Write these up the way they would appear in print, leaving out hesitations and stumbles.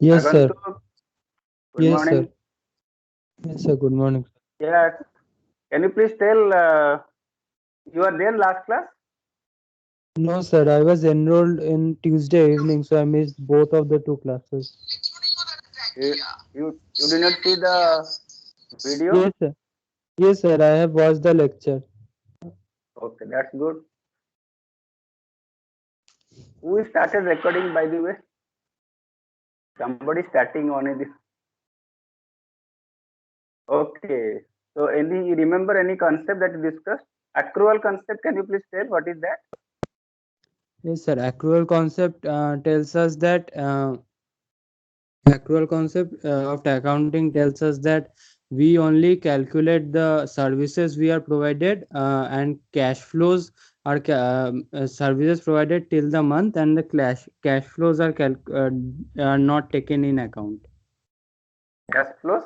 Yes, sir. Agantuk, good Yes, sir. morning. Yes, sir. Good morning. Yeah, can you please tell you are there last class? No, sir. I was enrolled in Tuesday evening, so I missed both of the two classes. You did not see the video? Yes, sir. Yes, sir. I have watched the lecture. Okay, that's good. Who started recording by the way? Somebody starting on it. Okay. So any you remember any concept that you discussed? Accrual concept, can you please tell what is that? Yes, sir. Accrual concept tells us that accrual concept of accounting tells us that we only calculate the services we are provided and cash flows services provided till the month, and the cash flows are not taken in account. Cash flows?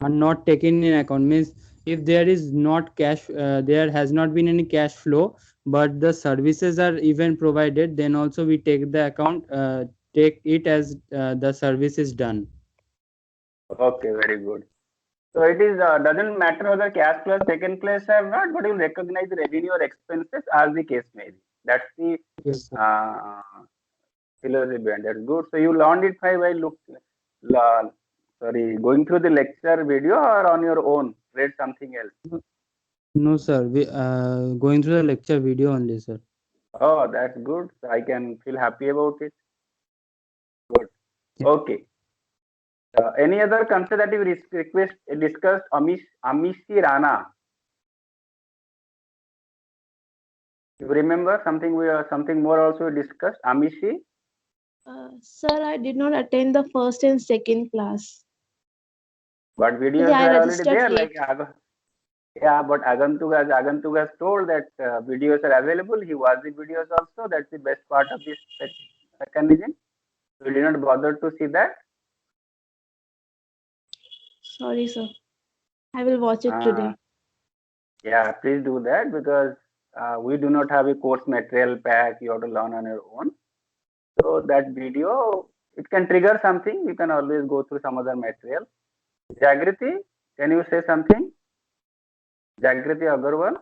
Are not taken in account means if there is not cash, there has not been any cash flow, but the services are even provided, then also we take the account, take it as the service is done. Okay, very good. So it is doesn't matter whether cash flow has taken place or not, but you will recognize the revenue or expenses as the case may be. That's the Yes, sir. uh, philosophy behind. That's good. So you learned it by la, going through the lecture video or on your own, read something else. No, sir. We going through the lecture video only, sir. Oh, that's good. So I can feel happy about it. Good. Yeah. Okay. Any other concept that you request discussed? Amishi Rana. You remember something? Something more also we discussed. Amishi. Sir, I did not attend the first and second class. But Maybe videos I are already registered there. late. Yeah, but Agantuk has told that videos are available. He watched the videos also. That's the best part of this mechanism. We did not bother to see that. Sorry, sir. I will watch it Uh, today. yeah, please do that because we do not have a course material pack. You have to learn on your own. So that video, it can trigger something. You can always go through some other material. Jagriti, can you say something? Jagriti Agarwal.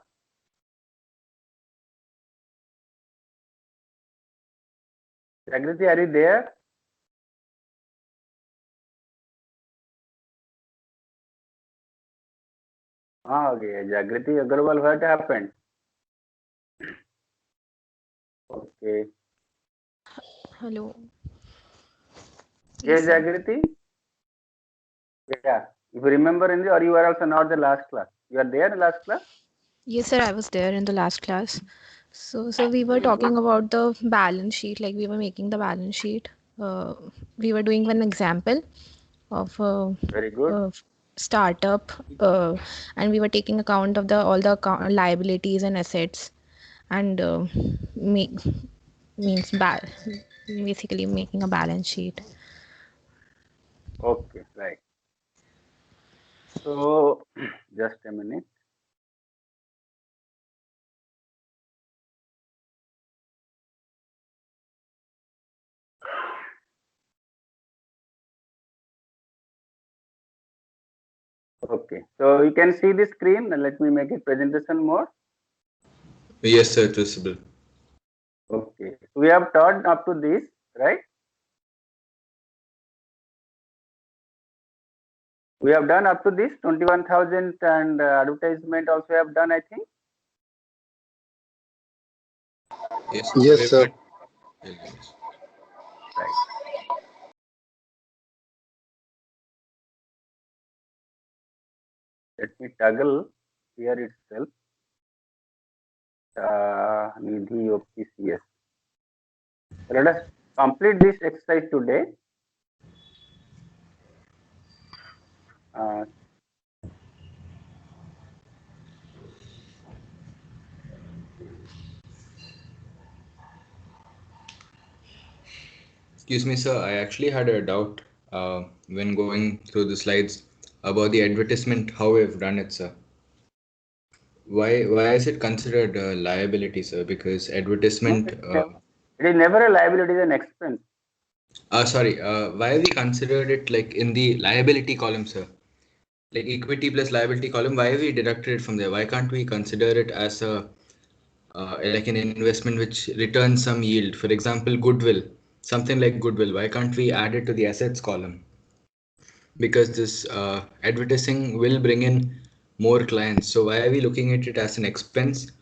Jagriti, are you there? Ah, okay. Jagriti Agarwal, what happened? Okay. Hello. Yes, Yes, sir. Jagriti. Yeah. If you remember in the, or you are also not the last class. You are there in last class? Yes, sir. I was there in the last class. So we were Very good. talking about the balance sheet. Like we were making the balance sheet. Uh, we were doing one example of a, Very good. a startup, and we were taking account of the all the liabilities and assets, and make means basically making a balance sheet. Okay, right. So, just a minute. Okay. So you can see the screen. Let me make it presentation mode. Yes, sir, it's visible. Okay. So we have taught up to this, right? We have done up to this 21,000 and advertisement also have done, I think. Yes, Yes, we've sir. done. Yes. Right. Let me toggle here itself. Nidhi OPCS. Let us complete this exercise today. Uh, Excuse me, sir. I actually had a doubt when going through the slides about the advertisement, how we've done it, sir. Why is it considered a liability, sir? Because no, advertisement. it is never a liability, it is an expense. Sorry, why have we considered it like in the liability column, sir? Like equity plus liability column, why have we deducted it from there? Why can't we consider it as a like an investment which returns some yield? For example, goodwill, something like goodwill. Why can't we add it to the assets column? Because this advertising will bring in more clients. So why are we looking at it as an expense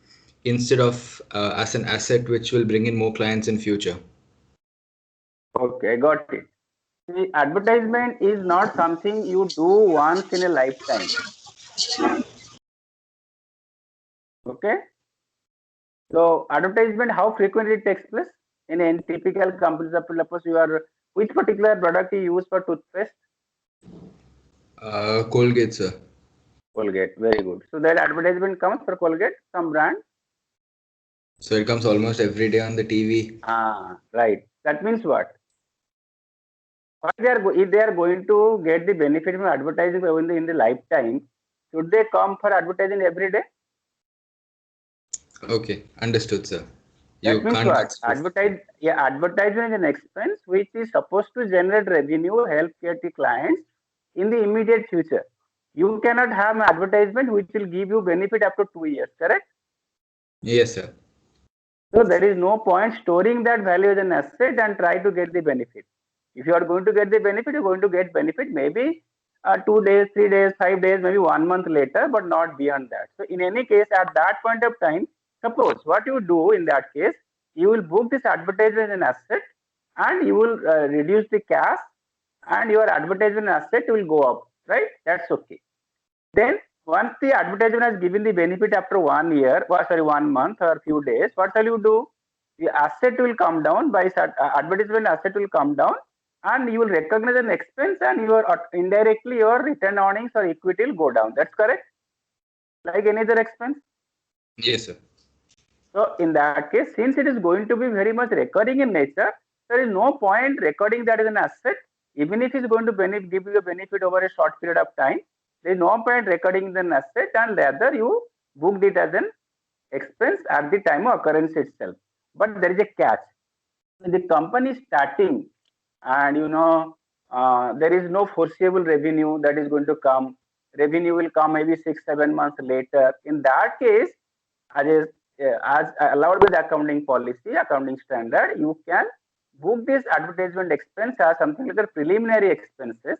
instead of as an asset which will bring in more clients in future? Okay, got it. See, advertisement is not something you do once in a lifetime. Okay. So advertisement, how frequently it takes place in typical companies? Suppose you are, which particular product you use for toothpaste? Colgate, sir. Colgate. Very good. So that advertisement comes for Colgate, some brand. So it comes almost every day on the TV. Ah, right. That means what? What they are if they are going to get the benefit from advertising in the lifetime, should they come for advertising every day? Okay, understood, sir. That You means can't what? consider. Advertisement is an expense which is supposed to generate revenue, help get the clients in the immediate future. You cannot have an advertisement which will give you benefit after 2 years, correct? Yes, sir. So there is no point storing that value as an asset and try to get the benefit. If you are going to get the benefit, you're going to get benefit maybe 2 days, 3 days, 5 days, maybe 1 month later, but not beyond that. So in any case, at that point of time, suppose what you do in that case, you will book this advertisement as an asset and you will reduce the cash and your advertisement asset will go up, right? That's okay. Then once the advertisement has given the benefit after 1 year, sorry, 1 month or few days, what shall you do? The asset will come down by advertisement asset will come down, and you will recognize an expense, and your indirectly your return earnings or equity will go down. That's correct. Like any other expense. Yes, sir. So in that case, since it is going to be very much recurring in nature, there is no point recording that as an asset. Even if it's going to give you a benefit over a short period of time, there is no point recording an asset, and rather you booked it as an expense at the time of occurrence itself. But there is a catch. The company is starting, and there is no foreseeable revenue that is going to come. Revenue will come maybe 6-7 months later. In that case, as allowed by the accounting policy, accounting standard, you can book this advertisement expense as something like a preliminary expenses,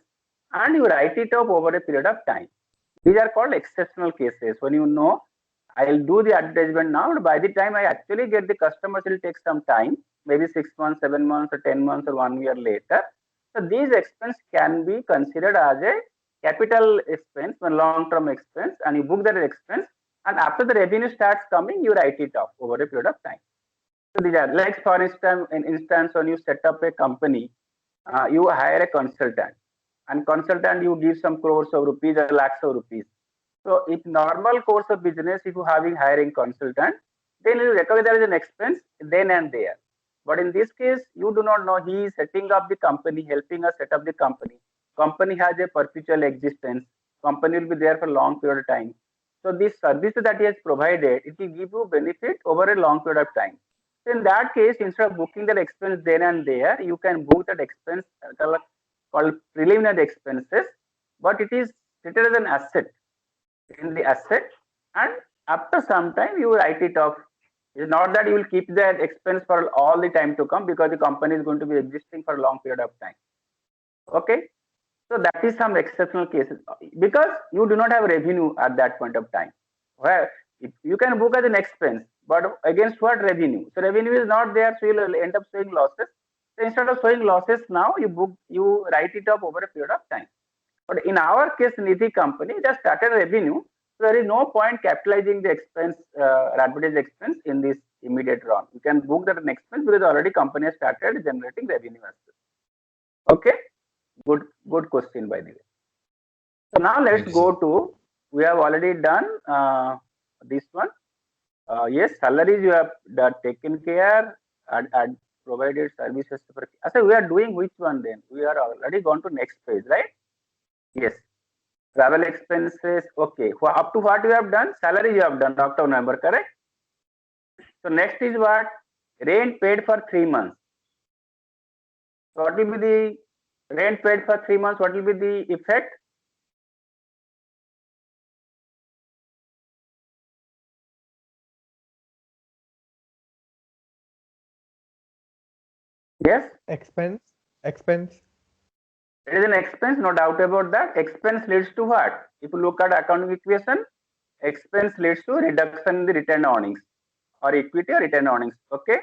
and you write it off over a period of time. These are called exceptional cases. When I'll do the advertisement now, and by the time I actually get the customers, it will take some time, maybe 6 months, 7 months, or 10 months, or 1 year later. So these expense can be considered as a capital expense, a long-term expense, and you book that expense. And after the revenue starts coming, you write it off over a period of time. So these are like, for instance, when you set up a company, you hire a consultant, and consultant you give some crores of rupees or lakhs of rupees. So if normal course of business, if you having hiring consultant, then you recover that as an expense then and there. But in this case, you do not know he is setting up the company, helping us set up the company. Company has a perpetual existence. Company will be there for a long period of time. So this service that he has provided, it will give you benefit over a long period of time. So in that case, instead of booking that expense then and there, you can book that expense called preliminary expenses, but it is treated as an asset in the asset, and after some time you write it off. It's not that you will keep that expense for all the time to come, because the company is going to be existing for a long period of time. Okay. So that is some exceptional cases, because you do not have revenue at that point of time. Well, you can book as an expense, but against what revenue? So revenue is not there, so you'll end up showing losses. So instead of showing losses now, you write it off over a period of time. But in our case, Nidhi company just started revenue, so there is no point capitalizing the expense, advertising expense in this immediate run. You can book that an expense because already company has started generating revenue as well. Okay, good question by the way. So now let's Thank you, go sir. to, we have already done this one. Yes, salaries you have taken care and provided services. So we are doing which one then? We are already gone to next page, right? Yes. Travel expenses, okay. Up to what you have done? Salary you have done, October, November, correct? So next is what? Rent paid for 3 months. So what will be the rent paid for 3 months? What will be the effect? Yes, Expense. it is an expense, no doubt about that. Expense leads to what? If you look at accounting equation, expense leads to reduction in the retained earnings or equity or retained earnings. Okay.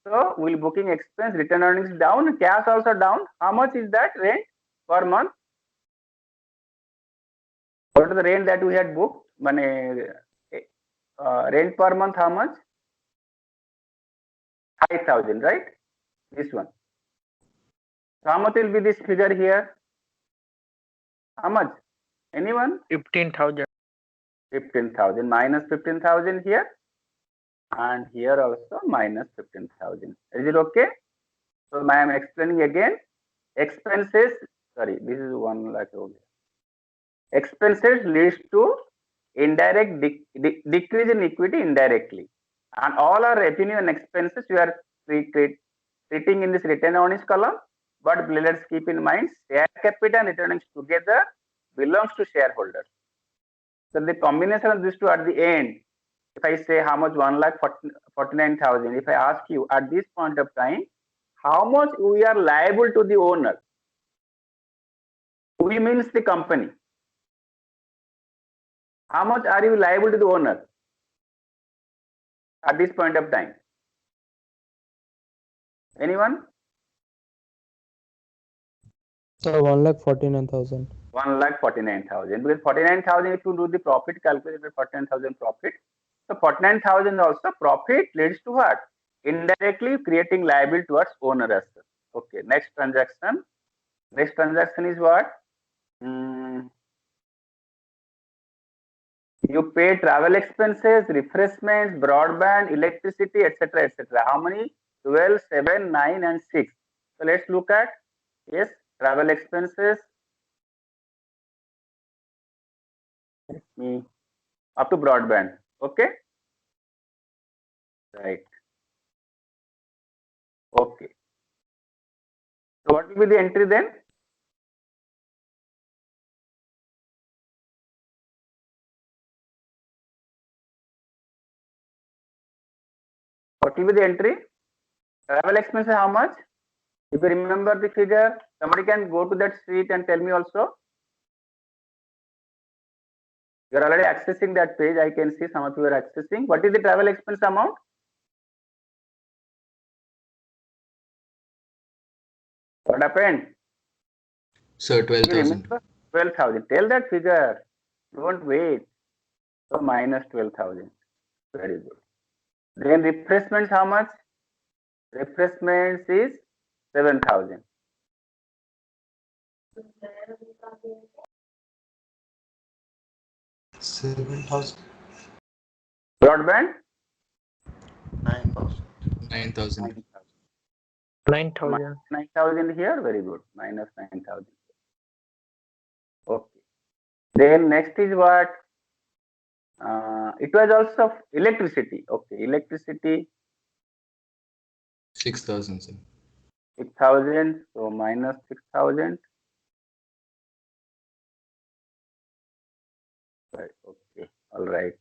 So we'll booking expense, retained earnings down, cash also down. How much is that rent per month? What is the rent that we had booked? Money, rent per month, how much? 5,000, right? This one. So how much will be this figure here? How much? Anyone? 15,000. 15,000 minus 15,000 here, and here also minus 15,000. Is it okay? So I am explaining again. Expenses, sorry, this is 1 lakh only. Expenses leads to indirect decrease in equity indirectly, and all our revenue and expenses we are treating in this retained earnings column. But let's keep in mind, share capital and retained earnings together belongs to shareholders. So the combination of these two at the end, if I say how much 1,49,000, if I ask you at this point of time, how much we are liable to the owner? We means the company. How much are you liable to the owner at this point of time? Anyone? So 1,49,000. 1,49,000. Because 49,000, if you do the profit calculation, 49,000 profit. So 49,000 also profit leads to what? Indirectly creating liability towards owner as well. Okay. Next transaction. Next transaction is what? You pay travel expenses, refreshments, broadband, electricity, etc., etc. How many? 12, 7, 9, and 6. So let's look at, yes, travel expenses. Let me up to broadband. Okay. Right. Okay. So what will be the entry then? What will be the entry? Travel expenses, how much? If you remember the figure, somebody can go to that sheet and tell me also. You are already accessing that page. I can see some of you are accessing. What is the travel expense amount? What happened? Sir, 12,000. 12,000. Tell that figure. Don't wait. So minus 12,000. Very good. Then refreshments, how much? Refreshments is 7,000. Broadband? 9,000. 9,000. 9,000 here. Very good. Minus 9,000. Okay. Then next is what? It was also electricity. Okay. Electricity 6,000, sir. 6,000. So minus 6,000. Right. Okay. All right.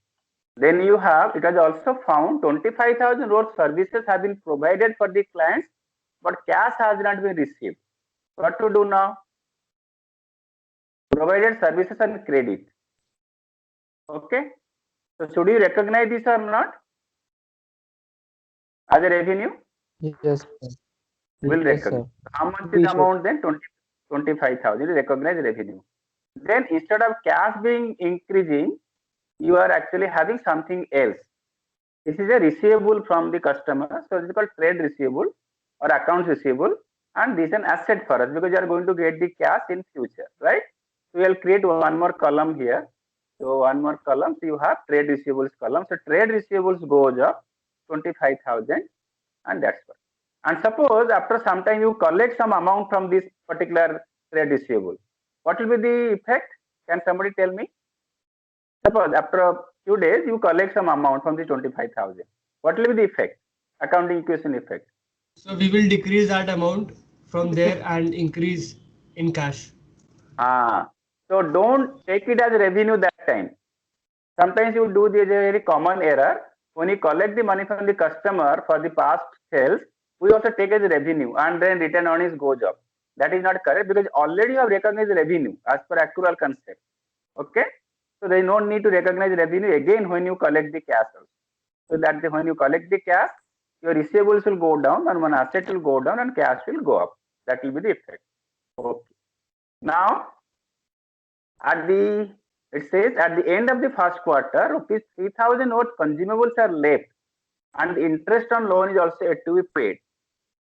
Then you have, it was also found 25,000 road services have been provided for the clients, but cash has not been received. What to do now? Provided services and credit. Okay. So should you recognize this or not as a revenue? Yes, sir. Will Yes, recognize. sir. How much We is should. amount then? 25,000 is recognized revenue. Then instead of cash being increasing, you are actually having something else. This is a receivable from the customer. So it's called trade receivable or accounts receivable. And this is an asset for us because you are going to get the cash in future, right? So we'll create one more column here. So one more column. So you have trade receivables column. So trade receivables goes up 25,000, and that's what. And suppose after some time you collect some amount from this particular trade receivable. What will be the effect? Can somebody tell me? Suppose after a few days you collect some amount from the 25,000. What will be the effect? Accounting equation effect. So we will decrease that amount from there and increase in cash. So don't take it as revenue that time. Sometimes you do this very common error. When you collect the money from the customer for the past sales, we also take as revenue and then return earnings goes up. That is not correct because already you have recognized revenue as per accrual concept. Okay, so there is no need to recognize revenue again when you collect the cash. So that when you collect the cash, your receivables will go down and one asset will go down and cash will go up. That will be the effect. Okay. Now, it says at the end of the first quarter, rupees 3,000 worth consumables are left, and the interest on loan is also yet to be paid.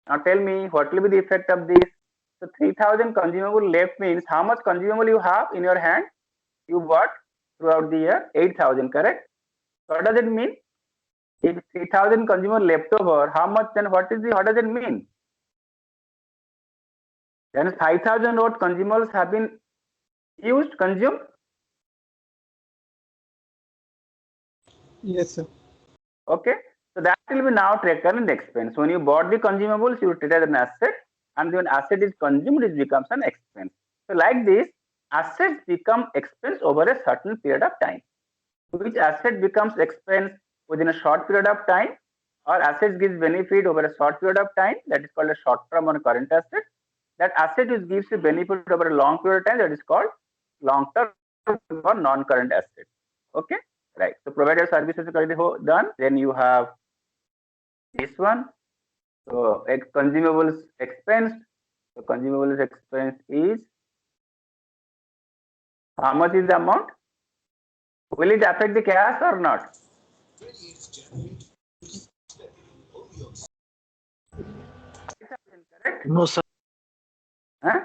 Now tell me what will be the effect of this? So 3,000 consumable left means how much consumable you have in your hand? You bought throughout the year 8,000, correct? So what does it mean? If 3,000 consumable left over, how much then? What does it mean? Then 5,000 worth consumables have been consumed. Yes, sir. Okay, so that will be now taken in expense. When you bought the consumables, you treat it as an asset, and when asset is consumed, it becomes an expense. So like this, assets become expense over a certain period of time. Which asset becomes expense within a short period of time, or assets gives benefit over a short period of time, that is called a short term or current asset. That asset is gives you benefit over a long period of time, that is called long term or non-current asset. Okay, right. So provided services is already done, then you have this one. So consumables expense. So consumables expense is how much is the amount? Will it affect the cash or not? Correct? No, sir. Huh?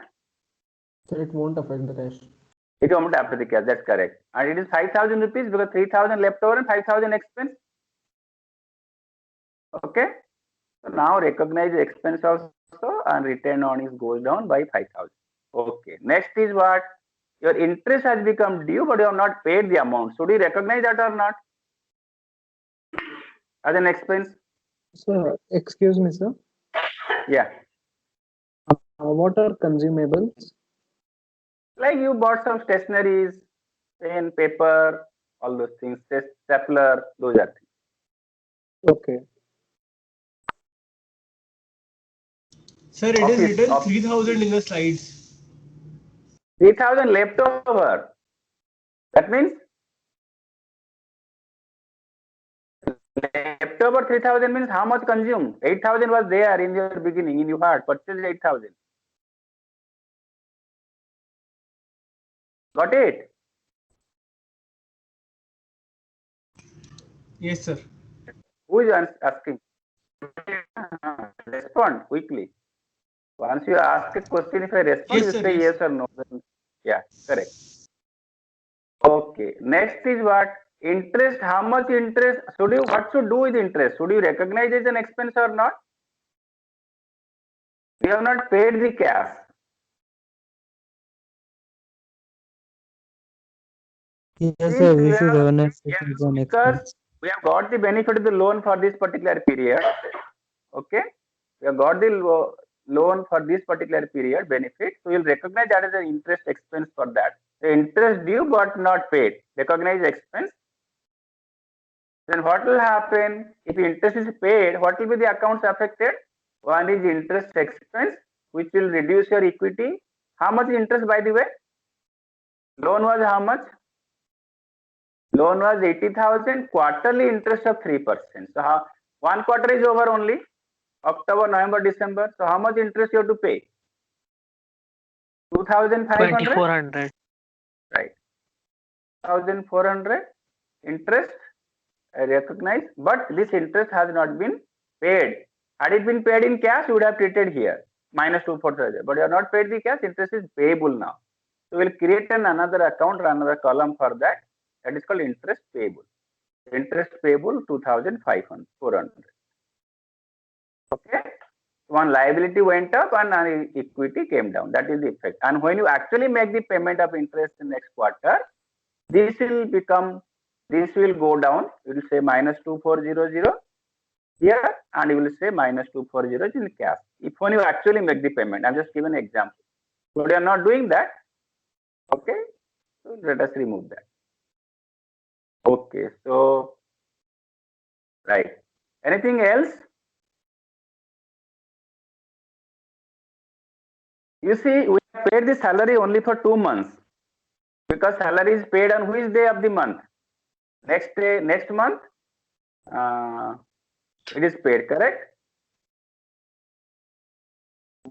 So it won't affect the cash. It won't affect the cash. That's correct. And it is 5,000 rupees because 3,000 left over and 5,000 expense. Okay. So now recognize the expense also and return earnings goes down by 5,000. Okay. Next is what? Your interest has become due, but you have not paid the amount. Should you recognize that or not? As an expense? Sir, excuse me, sir. Yeah. What are consumables? Like you bought some stationeries, pen, paper, all those things, stapler, those are things. Okay. Sir, it is written 3,000 in the slides. 3,000 left over. That means leftover 3,000 means how much consumed? 8,000 was there in your beginning, in your heart, purchased 8,000. Got it? Yes, sir. Who is asking? Respond quickly. Once you ask a question, if I respond, Yes, you sir, say yes. yes or no. Yeah, correct. Okay. Next is what? Interest. How much interest? What should do with interest? Should you recognize it as an expense or not? We have not paid the cash. Yes, Since sir, we we should have, recognize yes, it as an because expense. we have got the benefit of the loan for this particular period. Okay, we have got the loan for this particular period benefit, so we'll recognize that as an interest expense for that. The interest due but not paid, recognize expense. Then what will happen if interest is paid? What will be the accounts affected? One is interest expense, which will reduce your equity. How much interest, by the way? Loan was how much? Loan was 80,000, quarterly interest of 3%. So one quarter is over only, October, November, December. So how much interest you have to pay? 2,500? 2,400. Right. 1,400 interest recognized, but this interest has not been paid. Had it been paid in cash, you would have treated here minus 2,400. But you have not paid the cash, interest is payable now. So we'll create another account or another column for that. That is called interest payable. Interest payable 2,500. Okay. One liability went up and equity came down. That is the effect. And when you actually make the payment of interest in next quarter, this will go down. It will say minus 2,400. here, and you will say minus 240 in cash. If when you actually make the payment, I'm just giving an example. But you are not doing that. Okay, so let us remove that. Okay, so right. Anything else? You see, we have paid the salary only for 2 months because salary is paid on which day of the month? Next day, next month, it is paid, correct?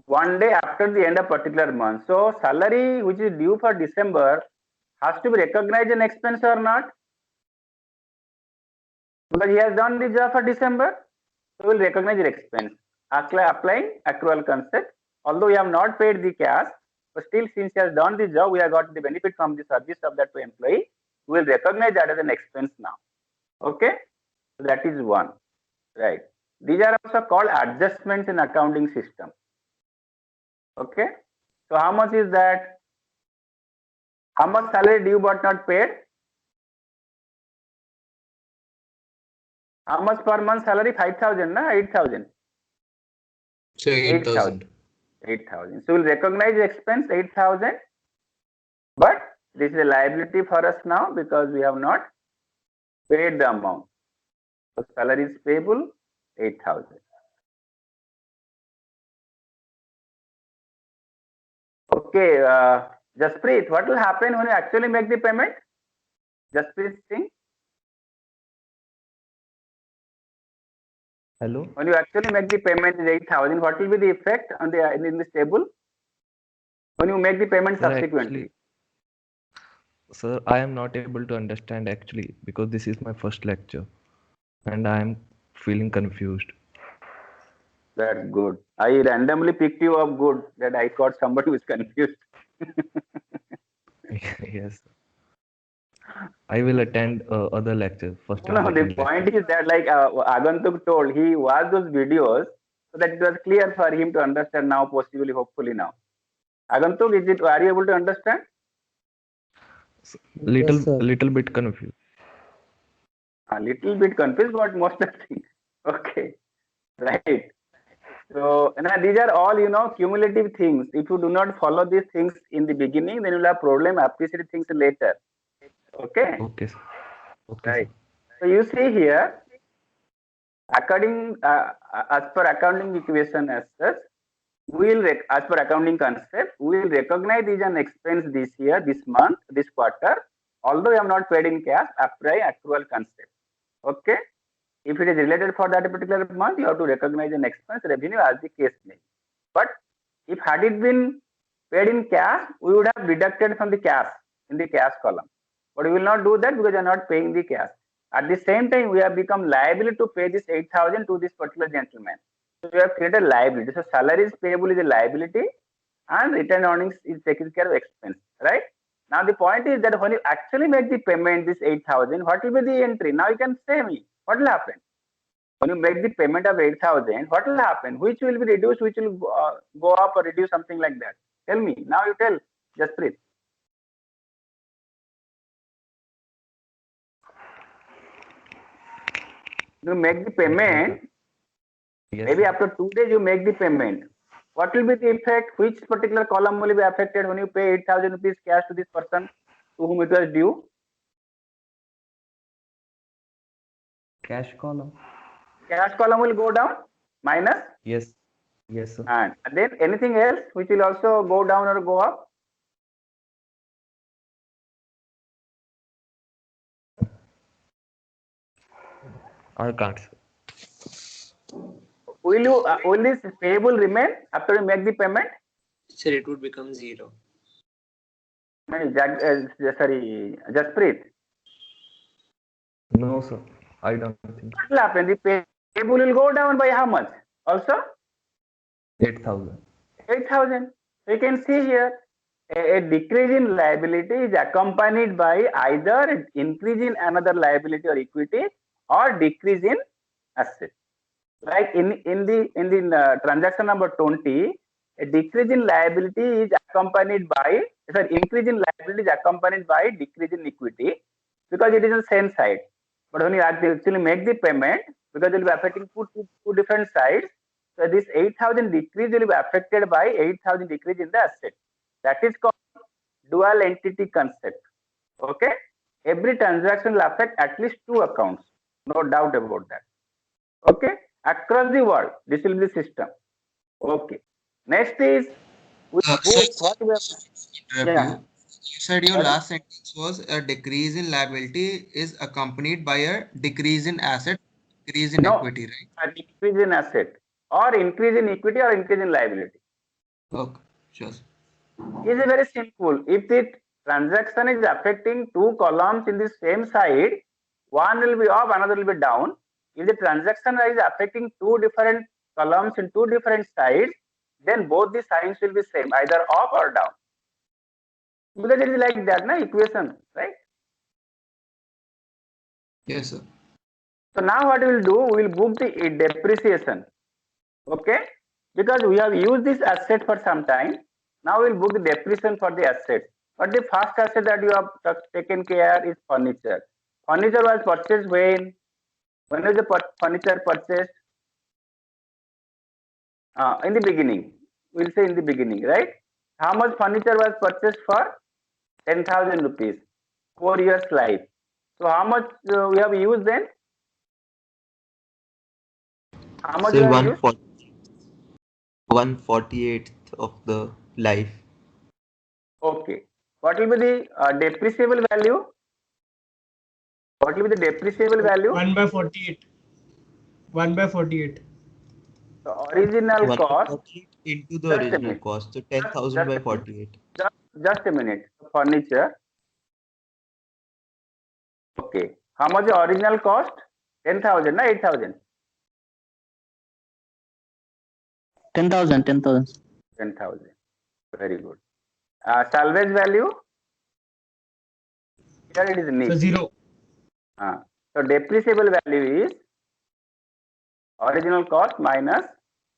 One day after the end of particular month. So salary which is due for December has to be recognized an expense or not? Because he has done the job for December, so we will recognize the expense. Applying accrual concept. Although we have not paid the cash, but still since he has done the job, we have got the benefit from the service of that employee. We will recognize that as an expense now. Okay, so that is one. Right. These are also called adjustments in accounting system. Okay. So how much is that? How much salary due but not paid? How much per month salary? 5,000, na 8,000? So 8,000. 8,000. So we'll recognize the expense 8,000, but this is a liability for us now because we have not paid the amount. So salary is payable 8,000. Okay, Jaspreet, what will happen when you actually make the payment? Jaspreet Singh? Hello? When you actually make the payment is 8,000, what will be the effect on the in this table? When you make the payment Sir, subsequently? Sir, I am not able to understand actually because this is my first lecture and I am feeling confused. That's good. I randomly picked you up good that I thought somebody was confused. Yes. I will attend other lectures. First and No, the second point lecture. is that like Agantuk told, he watched those videos so that it was clear for him to understand now, possibly, hopefully now. Agantuk, are you able to understand? Little bit confused. A little bit confused, but most of the things. Okay, right. So these are all cumulative things. If you do not follow these things in the beginning, then you will have problem appreciate things later. Okay. Okay, sir. Okay, Right. sir. So you see here, according as per accounting equation as such, as per accounting concept, we will recognize it as an expense this year, this month, this quarter, although we have not paid in cash, apply accrual concept. Okay. If it is related for that particular month, you have to recognize an expense revenue as the case may be. But if had it been paid in cash, we would have deducted from the cash in the cash column. But we will not do that because we are not paying the cash. At the same time, we have become liable to pay this 8,000 to this particular gentleman. So we have created liability. So salary is payable is a liability, and return earnings is taking care of expense. Right? Now the point is that when you actually make the payment, this 8,000, what will be the entry? Now you can say me, what will happen? When you make the payment of 8,000, what will happen? Which will be reduced, which will go up or reduce, something like that? Tell me. Now you tell, Jaspreet. You make the payment, Yes, maybe sir. after 2 days you make the payment. What will be the effect? Which particular column will be affected when you pay 8,000 rupees cash to this person to whom it was due? Cash column. Cash column will go down, minus. Yes. Yes, sir. And then anything else which will also go down or go up? I can't, sir. Will this payable remain after you make the payment? Sir, it would become 0. Sorry, Jaspreet. No, sir. I don't think so. What will happen? The payable will go down by how much? Also? 8,000. 8,000. So you can see here, a decrease in liability is accompanied by either an increase in another liability or equity or decrease in asset. Like in the transaction number 20, a decrease in liability is accompanied by, increase in liability is accompanied by decrease in equity because it is on the same side. But when you actually make the payment, because it will be affecting two different sides. So this 8,000 decrease will be affected by 8,000 decrease in the asset. That is called dual entity concept. Okay, every transaction will affect at least two accounts, no doubt about that. Okay, across the world, this will be the system. Okay, next is what we have. Yeah. You said your Pardon? last sentence was a decrease in liability is accompanied by a decrease in asset, decrease in No, equity, right? a decrease in asset or increase in equity or increase in liability. Okay, sure. Is very simple. If the transaction is affecting two columns in the same side, one will be up, another will be down. If the transaction is affecting two different columns in two different sides, then both the signs will be same, either up or down. Because it is like that, na equation, right? Yes, sir. So now what we will do, we will book the depreciation. Okay, because we have used this asset for some time. Now we will book the depreciation for the asset. But the first asset that you have taken care is furniture. Furniture was purchased when? When was the furniture purchased? In the beginning. We'll say in the beginning, right? How much furniture was purchased for? 10,000 rupees. 4 years life. So how much we have used then? How much we Say have used? 1/48th of the life. Okay. What will be the depreciable value? What will be the depreciable value? 1/48. 1/48. The original 1 by cost. 48 into the Just a original minute. cost. So 10,000 by 48. Just a minute. Furniture. Okay. How much the original cost? 10,000 na 8,000? 10,000. 10,000. Very good. Salvage value? Here it is So nil. 0. So depreciable value is original cost minus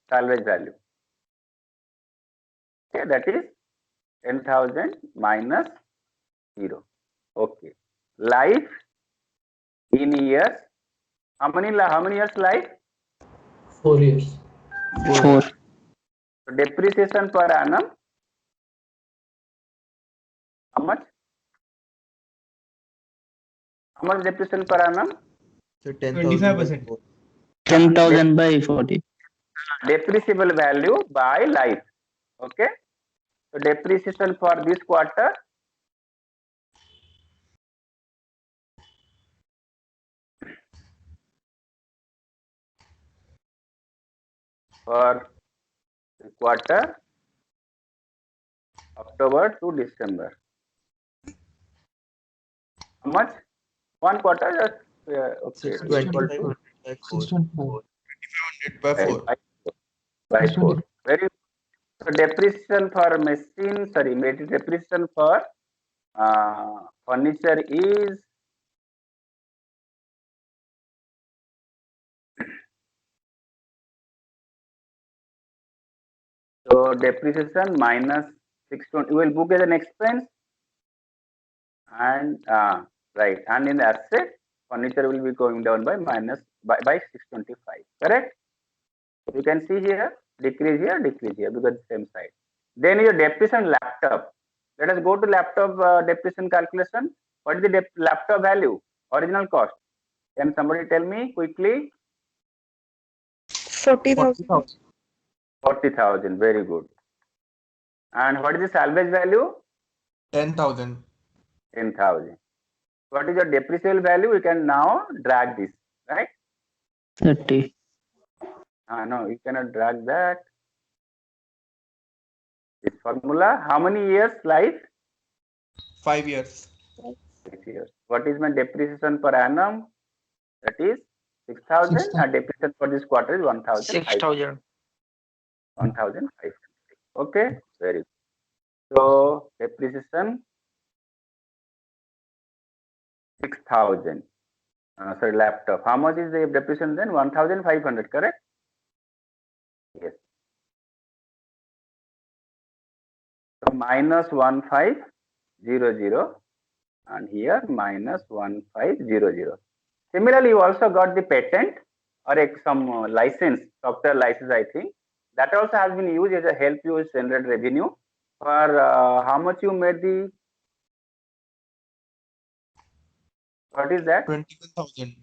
salvage value. Okay, that is 10,000 minus 0. Okay. Life in years. How many years life? 4 years. 4. So depreciation per annum. How much? How much depreciation per annum? So 10,000 by 25%. 4. 10,000 by 40. Depreciable value by life. Okay. So depreciation for this quarter. For the quarter October to December. How much? One quarter. Okay. 625 by 4. 2500 by 4. By 4. Very good. So depreciation for machine, sorry, depreciation for furniture is so depreciation minus 620. We will book as an expense, and right, and in the asset, furniture will be going down by 625. Correct? You can see here decrease here because the same side. Then your depreciation laptop. Let us go to laptop depreciation calculation. What is the laptop value? Original cost. Can somebody tell me quickly? 40,000. 40,000. Very good. And what is the salvage value? 10,000. 10,000. What is your depreciable value? We can now drag this, right? 30. No, you cannot drag that. This formula. How many years life? 5 years. 6 years. What is my depreciation per annum? That is 6,000. And depreciation for this quarter is 1,500. 6,000. 1,500. Okay. Very good. So depreciation 6,000. Sorry, laptop. How much is the depreciation then? 1,500. Correct? Yes. So minus 1500, and here minus 1500. Similarly, you also got the patent. or some license, software license, I think. That also has been used as a help you generate revenue. For how much you made the, what is that? 21,000.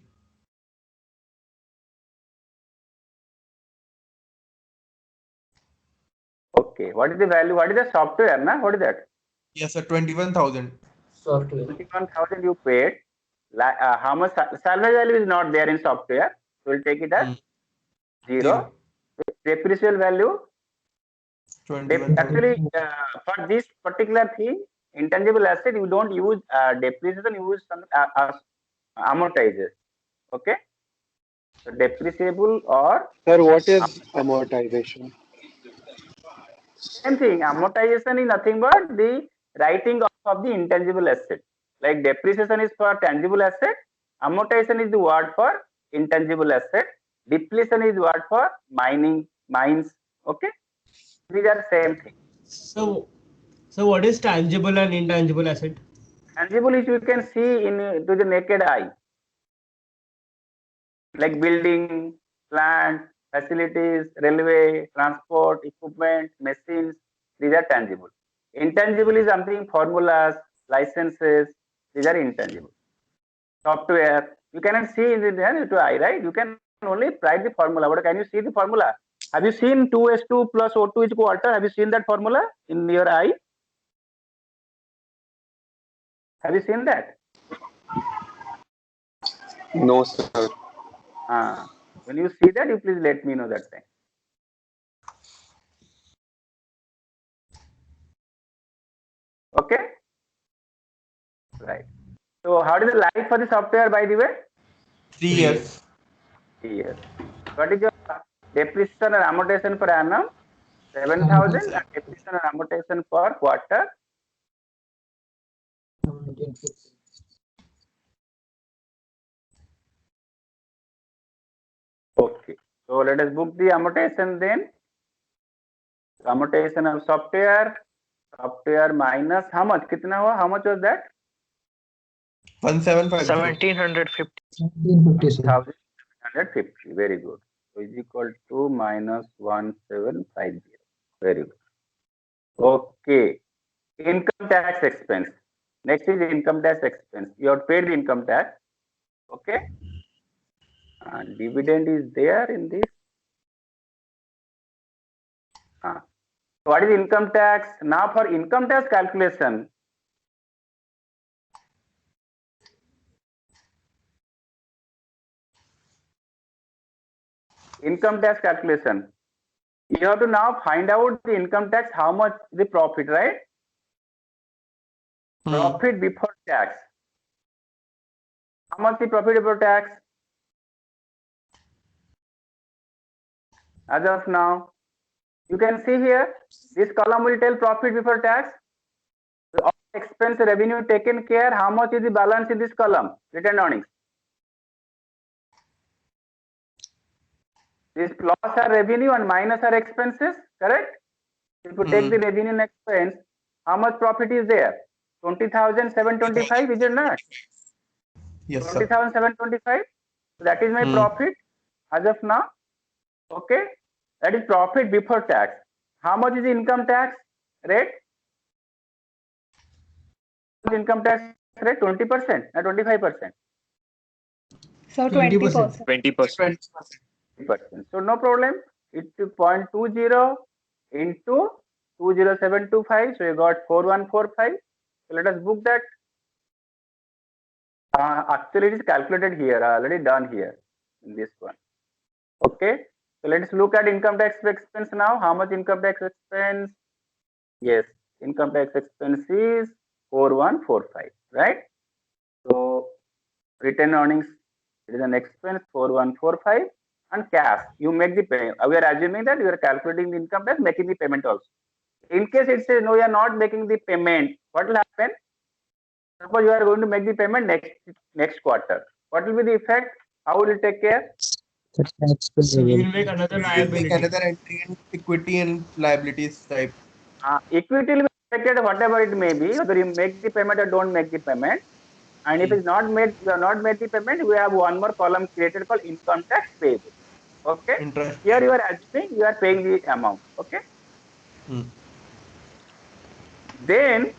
Okay, what is the value? What is the software? Na? What is that? Yes, sir. 21,000. Software. 21,000 you paid. How much salvage value is not there in software? So we'll take it as 0. Depreciable value. 21,000. Actually, for this particular thing, intangible asset, you don't use depreciation, you use some amortizer. Okay. So depreciable or. Sir, what is amortization? Same thing. Amortization is nothing but the writing off of the intangible asset. Like depreciation is for tangible asset, amortization is the word for intangible asset, depletion is word for mines. Okay, these are same thing. So what is tangible and intangible asset? Tangible is you can see to the naked eye, like building, plant, facilities, railway, transport, equipment, machines. These are tangible. Intangible is something formulas, licenses. These are intangible. Software, you cannot see in the to eye, right? You can only write the formula. But can you see the formula? Have you seen 2s2 plus O2 is equal to water? Have you seen that formula in your eye? Have you seen that? No, sir. When you see that, you please let me know that thing. Okay? Right. So how is the life for the software, by the way? 3 years. 3 years. What is your depreciation and amortization per annum? 7,000 and depreciation and amortization per quarter? Okay. So let us book the amortization then. Amortization of software minus how much? Kitna hua? How much was that? 1750. 1750. Very good. So is equal to minus 1750. Very good. Okay. Income tax expense. Next is income tax expense. You have paid the income tax. Okay. And dividend is there in this. What is income tax? Now for income tax calculation, you have to now find out the income tax, how much the profit, right? Profit before tax. How much the profit before tax? As of now, you can see here, this column will tell profit before tax. All expense revenue taken care, how much is the balance in this column? Return earnings. This plus are revenue and minus are expenses, correct? If you take the revenue and expense, how much profit is there? 20,725, is it not? Yes, sir. 20,725. So that is my profit as of now. Okay, that is profit before tax. How much is the income tax rate? Income tax rate 20% or 25%? So 20%. 20%. So no problem. It's 0.20 into 20725. So you got 4145. So let us book that. Actually, it is calculated here, already done here in this one. Okay. So let's look at income tax expense now. How much income tax expense? Yes, income tax expense is 4145, right? So return earnings, it is an expense 4145, and cash, you make the payment. We are assuming that you are calculating the income tax, making the payment also. In case it says no, you are not making the payment, what will happen? Suppose you are going to make the payment next quarter. What will be the effect? How will you take care? So we will make another liability. Make another entry in equity and liabilities type. Equity will be affected, whatever it may be, whether you make the payment or don't make the payment. And if it's not made, you have not made the payment, we have one more column created called income tax payable. Okay. Interest. Here you are assuming you are paying the amount. Okay. Then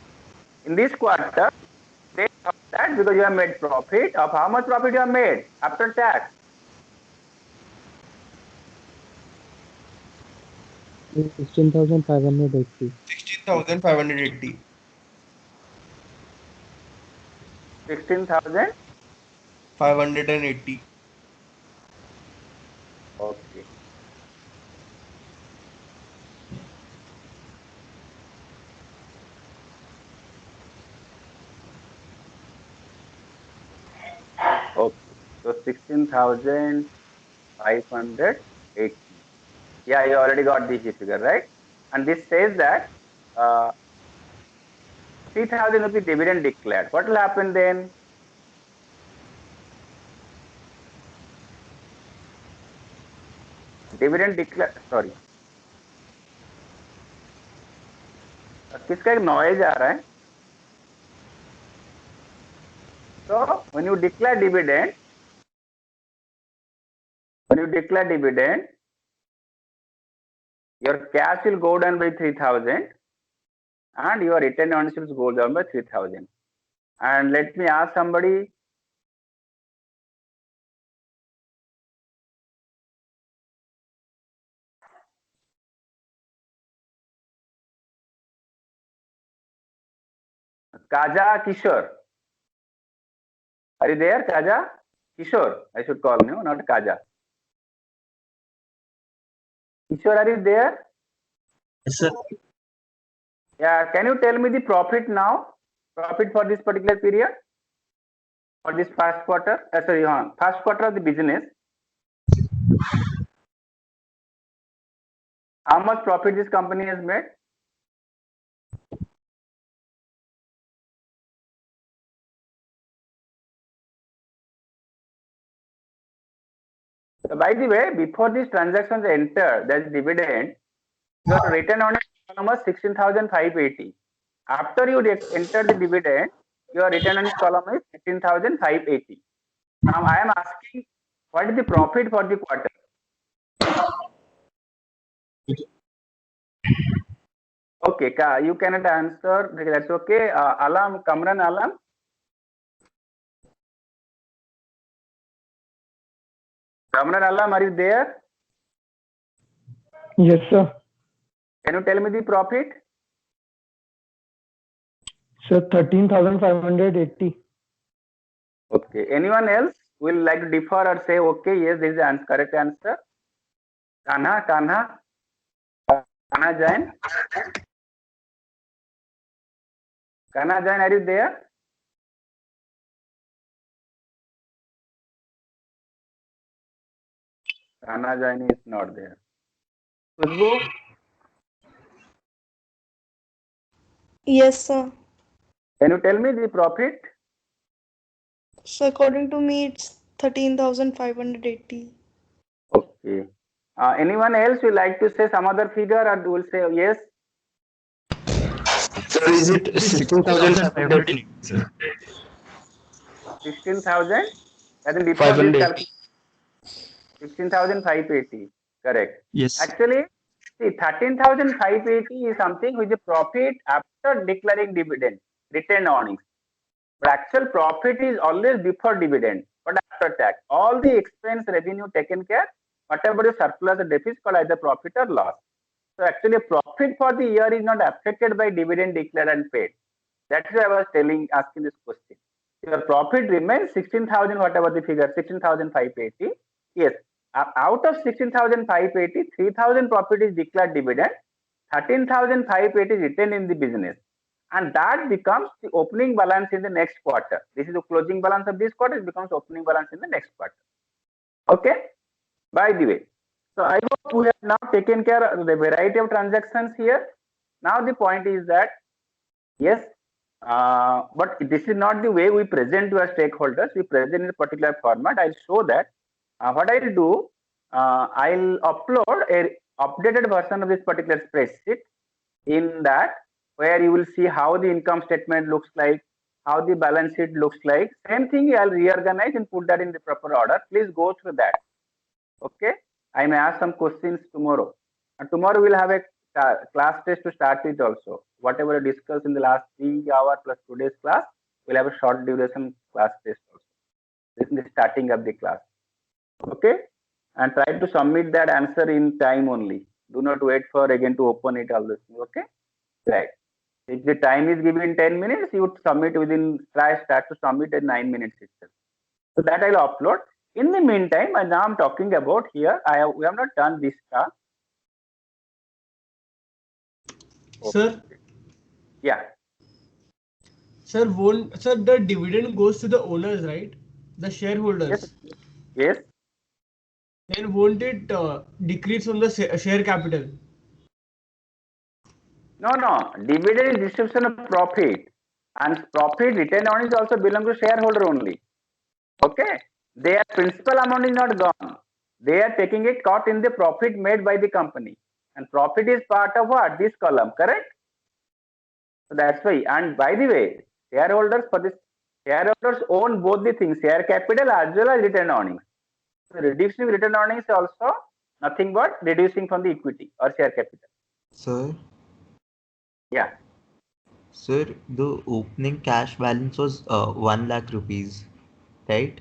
in this quarter, they of that because you have made profit of how much profit you have made after tax. 16,580. 16,580. 16,000. 580. Okay. Okay. So 16,580. Yeah, you already got the figure, right? And this says that 3,000 rupee dividend declared. What will happen then? Dividend declare, sorry, किसका एक noise आ रहा है? So when you declare dividend, your cash will go down by 3,000 and your retained earnings will go down by 3,000. And let me ask somebody, Kaja Kishore. Are you there, Kaja? Kishore, I should call you, not Kaja. Kishore, are you there? Yes, sir. Yeah, can you tell me the profit now? Profit for this particular period? For this first quarter? First quarter of the business. How much profit this company has made? So by the way, before these transactions enter, that's dividend, your return on column was 16,580. After you enter the dividend, your return on column is 16,580. Now I am asking, what is the profit for the quarter? Okay, you cannot answer. That's okay. Alam, Kamran Alam. Kamran Alam, are you there? Yes, sir. Can you tell me the profit? Sir, 13,580. Okay. Anyone else will like to differ or say, okay, yes, this is the correct answer? Kanha Jain. Kanha Jain, are you there? Kanha Jain is not there. Khushbu? Yes, sir. Can you tell me the profit? So according to me, it's 13,580. Okay. Anyone else will like to say some other figure or will say yes? Sir, is it 16,580? 16,000? I think before this calculation, 16,580. Correct. Yes. Actually, see, 13,580 is something which is a profit after declaring dividend, retained earnings. But actual profit is always before dividend, but after tax. All the expense revenue taken care, whatever is surplus or deficit called either profit or loss. So actually profit for the year is not affected by dividend declared and paid. That's why I was asking this question. Your profit remains 16,000, whatever the figure, 16,580. Yes, out of 16,580, 3,000 profit is declared dividend, 13,580 is retained in the business. And that becomes the opening balance in the next quarter. This is the closing balance of this quarter, it becomes opening balance in the next quarter. Okay? By the way, so I hope we have now taken care of the variety of transactions here. Now the point is that, yes, but this is not the way we present to our stakeholders. We present in a particular format. I'll show that. What I'll do, I'll upload a updated version of this particular spreadsheet. In that, where you will see how the income statement looks like, how the balance sheet looks like. Same thing, I'll reorganize and put that in the proper order. Please go through that. Okay. I may ask some questions tomorrow. And tomorrow we'll have a class test to start with also. Whatever we discussed in the last 3 hours plus today's class, we'll have a short duration class test also. This is the starting of the class. Okay. And try to submit that answer in time only. Do not wait for again to open it all this. Okay. Right. If the time is given 10 minutes, you would submit within, start to submit at 9 minutes itself. So that I'll upload. In the meantime, and now I'm talking about here, we have not done this task. Sir? Yeah. Sir, the dividend goes to the owners, right? The shareholders. Yes. Yes. Then won't it decrease from the share capital? No. Dividend is distribution of profit. And profit retained earnings also belong to shareholder only. Okay. Their principal amount is not gone. They are taking it cut in the profit made by the company. And profit is part of what? This column, correct? So that's why. And by the way, shareholders own both the things, share capital as well as retained earnings. So reducing retained earnings is also nothing but reducing from the equity or share capital. Sir? Yeah. Sir, the opening cash balance was 1 lakh rupees, right?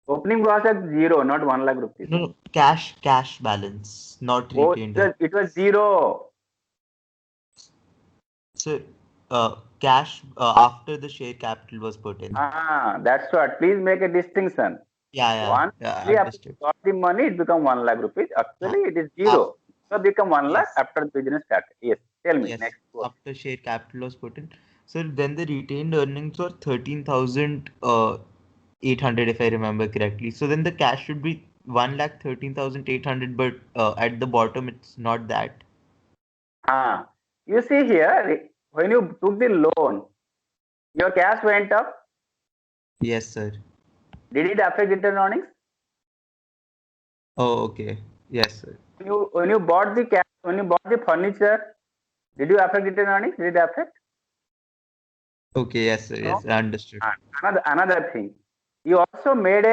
Opening was at 0, not 1 lakh rupees. No, cash balance, not retained. It was 0. Sir, cash after the share capital was put in. That's what. Please make a distinction. Yeah. After you got the money, it become 1 lakh rupees. Actually, it is 0. So become 1 lakh after the business started. Yes. Tell me next. After share capital was put in. So then the retained earnings were 13,800 if I remember correctly. So then the cash should be 1,13,800, but at the bottom it's not that. You see here, when you took the loan, your cash went up. Yes, sir. Did it affect retained earnings? Oh, okay. Yes, sir. When you bought the cash, when you bought the furniture, did you affect retained earnings? Did it affect? Okay, yes, sir. Yes, I understood. Another thing, you also made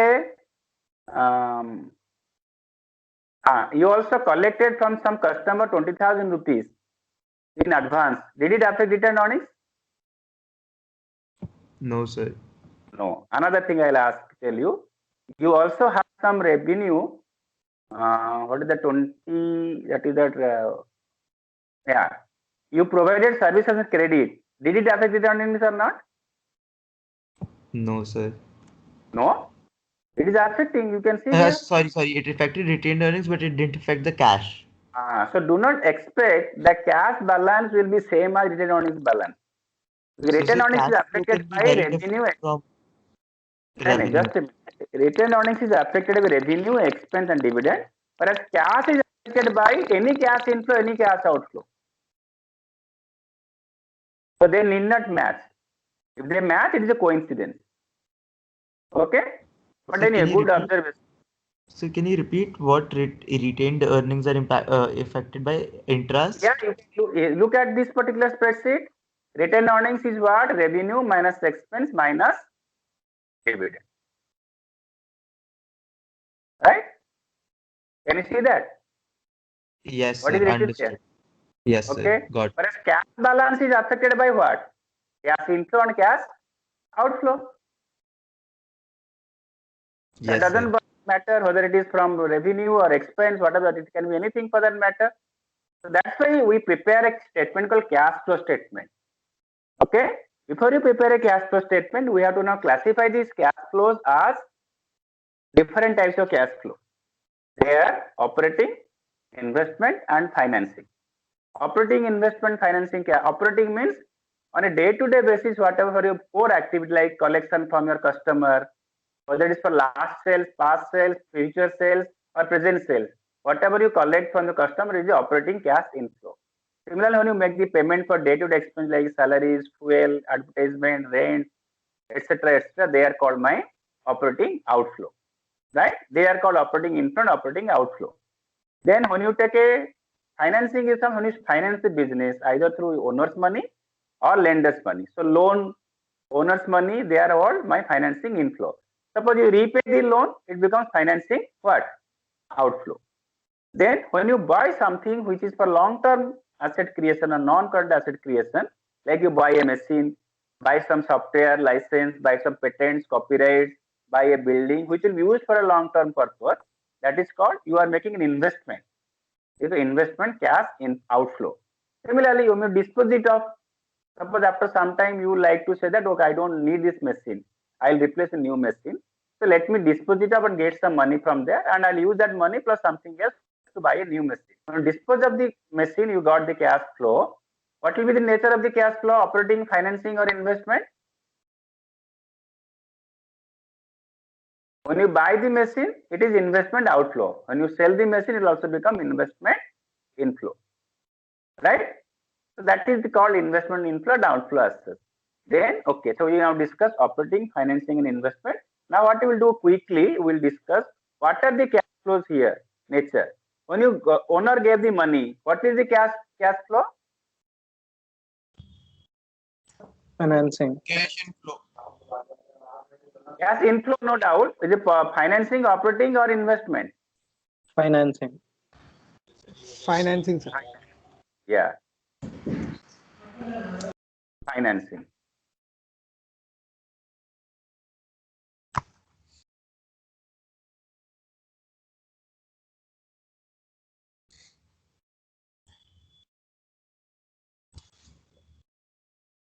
you also collected from some customer 20,000 rupees in advance. Did it affect retained earnings? No, sir. No. Another thing I'll tell you, you also have some revenue. What is the 20? That is that. You provided service as a credit. Did it affect retained earnings or not? No, sir. No? It is affecting. You can see here. Sorry. It affected retained earnings, but it didn't affect the cash. So do not expect the cash balance will be same as retained earnings balance. Retained earnings is affected by revenue. Just a minute. Retained earnings is affected by revenue, expense, and dividend. Whereas cash is affected by any cash inflow, any cash outflow. So they need not match. If they match, it is a coincidence. Okay? But So anyway, can you good repeat? observation. So can you repeat what retained earnings are affected by interest? Yeah, you look at this particular spreadsheet. Retained earnings is what? Revenue minus expense minus dividend. Right? Can you see that? Yes, What sir. is written Understood. here? Yes, Okay. sir. Got it. Whereas cash balance is affected by what? Cash inflow and cash outflow. Yes, That doesn't sir. matter whether it is from revenue or expense, whatever, it can be anything for that matter. So that's why we prepare a statement called cash flow statement. Okay? Before you prepare a cash flow statement, we have to now classify these cash flows as different types of cash flow. They are operating, investment, and financing. Operating, investment, financing. Operating means on a day-to-day basis, whatever your core activity like collection from your customer, whether it is for last sales, past sales, future sales, or present sales, whatever you collect from the customer is the operating cash inflow. Similarly, when you make the payment for day-to-day expense like salaries, fuel, advertisement, rent, etc., they are called my operating outflow. Right? They are called operating inflow and operating outflow. Then when you take a financing is when you finance the business either through owner's money or lender's money. So loan owner's money, they are all my financing inflow. Suppose you repay the loan, it becomes financing what? Outflow. Then when you buy something which is for long-term asset creation or non-current asset creation, like you buy a machine, buy some software license, buy some patents, copyrights, buy a building which will be used for a long-term purpose, that is called you are making an investment. It's an investment cash in outflow. Similarly, you may dispose it of. Suppose after some time you like to say that, okay, I don't need this machine, I'll replace a new machine. So let me dispose it of and get some money from there, and I'll use that money plus something else to buy a new machine. When you dispose of the machine, you got the cash flow. What will be the nature of the cash flow? Operating, financing, or investment? When you buy the machine, it is investment outflow. When you sell the machine, it will also become investment inflow. Right? So that is called investment inflow and outflow as such. Then, okay, so we now discuss operating, financing, and investment. Now, what we will do quickly, we will discuss what are the cash flows here, nature. When you owner gave the money, what is the cash flow? Financing. Cash inflow. Cash inflow, no doubt. Is it financing, operating, or investment? Financing. Financing, sir. Yeah. Financing.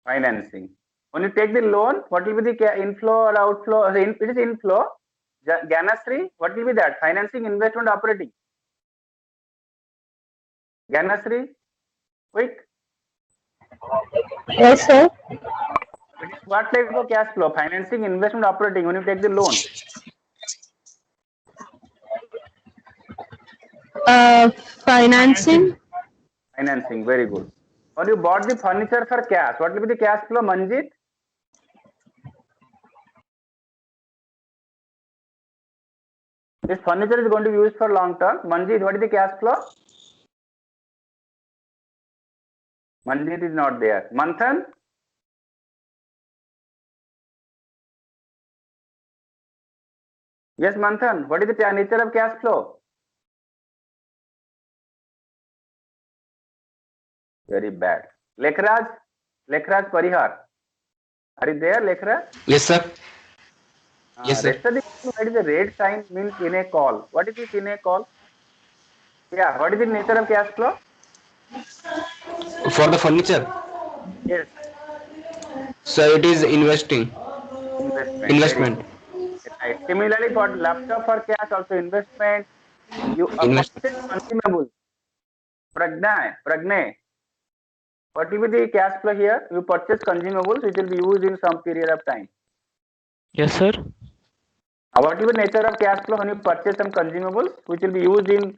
Financing. When you take the loan, what will be the inflow or outflow? It is inflow. Ganasri, what will be that? Financing, investment, operating. Ganasri, quick. Yes, sir. What type of cash flow? Financing, investment, operating. When you take the loan. Financing. Financing, very good. When you bought the furniture for cash, what will be the cash flow, Manjit? This furniture is going to be used for long term. Manjit, what is the cash flow? Manjit is not there. Manthan? Yes, Manthan, what is the nature of cash flow? Very bad. Lekhraj Parihar. Are you there, Lekhraj? Yes, sir. Yes, sir. Rest of the what is the red sign means in a call. What is this in a call? Yeah, what is the nature of cash flow? For the furniture. Yes. So it is investing. Investment. Right. Similarly, for laptop for cash, also investment. You purchase consumables. Pragnay. What will be the cash flow here? You purchase consumables which will be used in some period of time. Yes, sir. What is the nature of cash flow when you purchase some consumables which will be used in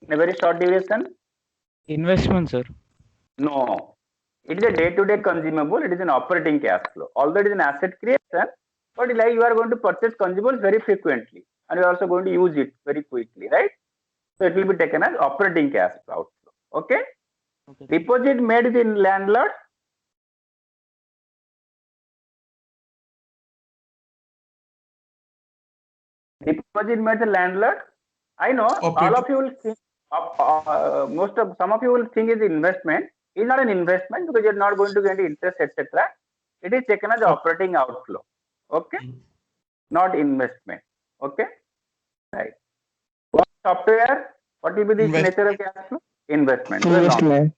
a very short duration? Investment, sir. No. It is a day-to-day consumable. It is an operating cash flow. Although it is an asset creation, but like you are going to purchase consumables very frequently and you are also going to use it very quickly, right? So it will be taken as operating cash outflow. Okay? Deposit made in landlord. Deposit made the landlord. I know all of you will think some of you will think is investment. It's not an investment because you're not going to get interest, etc. It is taken as operating outflow. Okay, not investment. Okay, right. What software? What will be the nature of cash flow? Investment. Investment.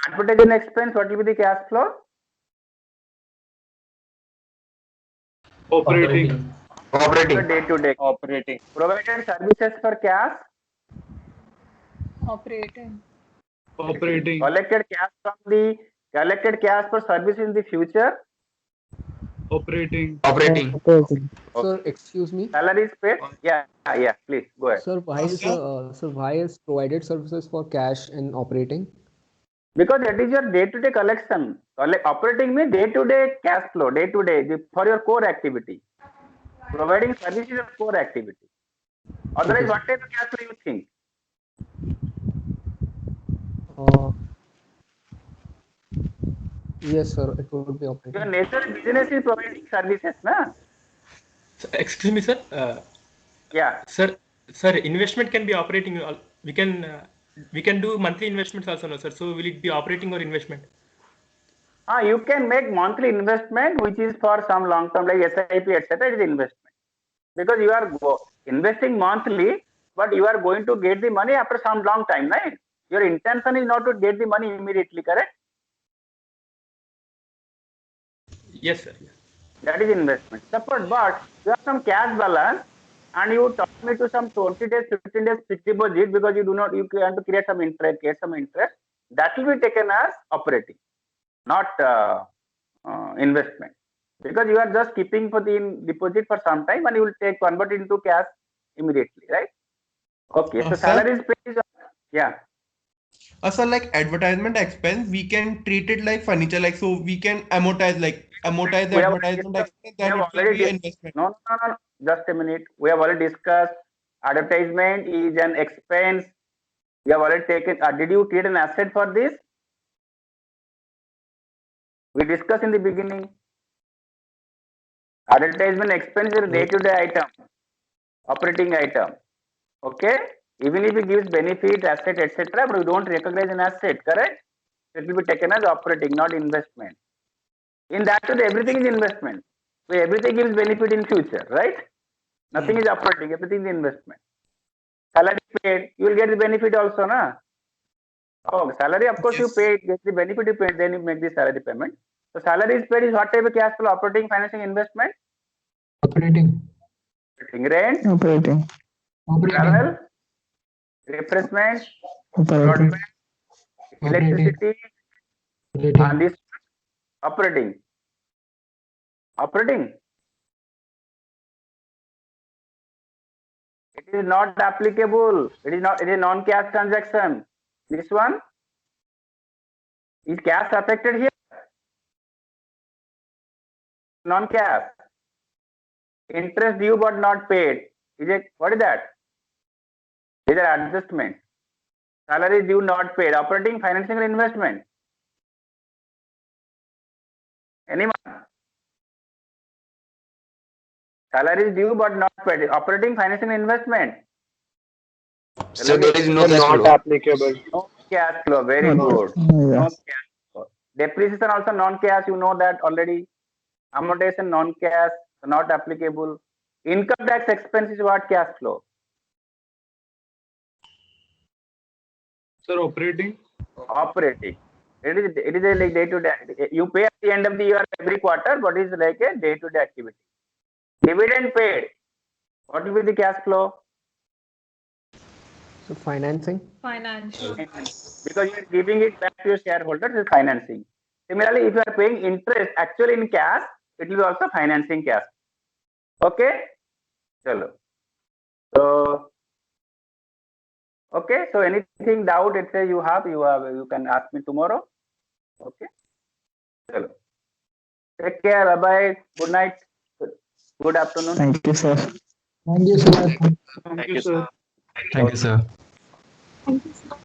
Advertising expense. What will be the cash flow? Operating. Day to day. Operating. Provided services for cash. Operating. Collected cash for service in the future. Operating. Sir, excuse me. Salaries paid. Yeah, please go ahead. Sir, why is provided services for cash and operating? Because that is your day-to-day collection. Operating means day-to-day cash flow, day-to-day for your core activity. Providing service is your core activity. Otherwise, what type of cash flow you think? Yes, sir. It would be Your operating. nature business is providing services, na? Excuse me, sir. Yeah. Sir, investment can be operating. We can do monthly investments also, no, sir. So will it be operating or investment? You can make monthly investment, which is for some long term like SIP, etc. It is investment because you are investing monthly, but you are going to get the money after some long time, right? Your intention is not to get the money immediately, correct? Yes, sir. That is investment. Suppose, but you have some cash balance and you talk me to some 20 days, 15 days fixed deposit because you want to create some interest, get some interest. That will be taken as operating, not investment, because you are just keeping for the deposit for some time and you will convert it into cash immediately, right? Okay, so Sir? salary is paid. Yeah. So like advertisement expense, we can treat it like furniture, like so we can amortize the We have advertisement discussed, expense, we then have it will already be dis- investment. no, just a minute. We have already discussed advertisement is an expense. We have already taken. Did you create an asset for this? We discussed in the beginning. Advertisement expense is a day-to-day item, operating item. Okay, even if it gives benefit, asset, etc., but we don't recognize an asset, correct? It will be taken as operating, not investment. In that way, everything is investment. Where everything gives benefit in future, right? Nothing is operating, everything is investment. Salary paid, you will get the benefit also, na? Oh, salary, of course, you pay, get the benefit you paid, then you make the salary payment. So salary is paid is what type of cash flow? Operating, financing, investment? Operating. Rent? Operating. Travel? Refreshment? Operating. Broadband? Electricity? And this operating. Operating. It is not applicable. It is not. It is non-cash transaction. This one is cash affected here. Non-cash. Interest due but not paid. Is it? What is that? These are adjustment. Salary due not paid. Operating, financing, or investment. Anyone? Salary is due but not paid. Operating, financing, investment. So there is no cash flow. Not applicable. No cash flow. Very good. No cash flow. Depreciation also non-cash. You know that already. Amortization non-cash, not applicable. Income tax expense is what? Cash flow. Sir, operating. Operating. It is a like day-to-day. You pay at the end of the year every quarter, but it's like a day-to-day activity. Dividend paid. What will be the cash flow? So financing. Financial. Because you are giving it back to your shareholders is financing. Similarly, if you are paying interest actually in cash, it will be also financing cash. Okay? Chalo. So okay, so anything doubt you can ask me tomorrow. Okay. Chalo. Take care. Bye bye. Good night. Good afternoon. Thank you, sir. Thank you, sir. Thank you, sir. Thank you, sir. Thank you, sir.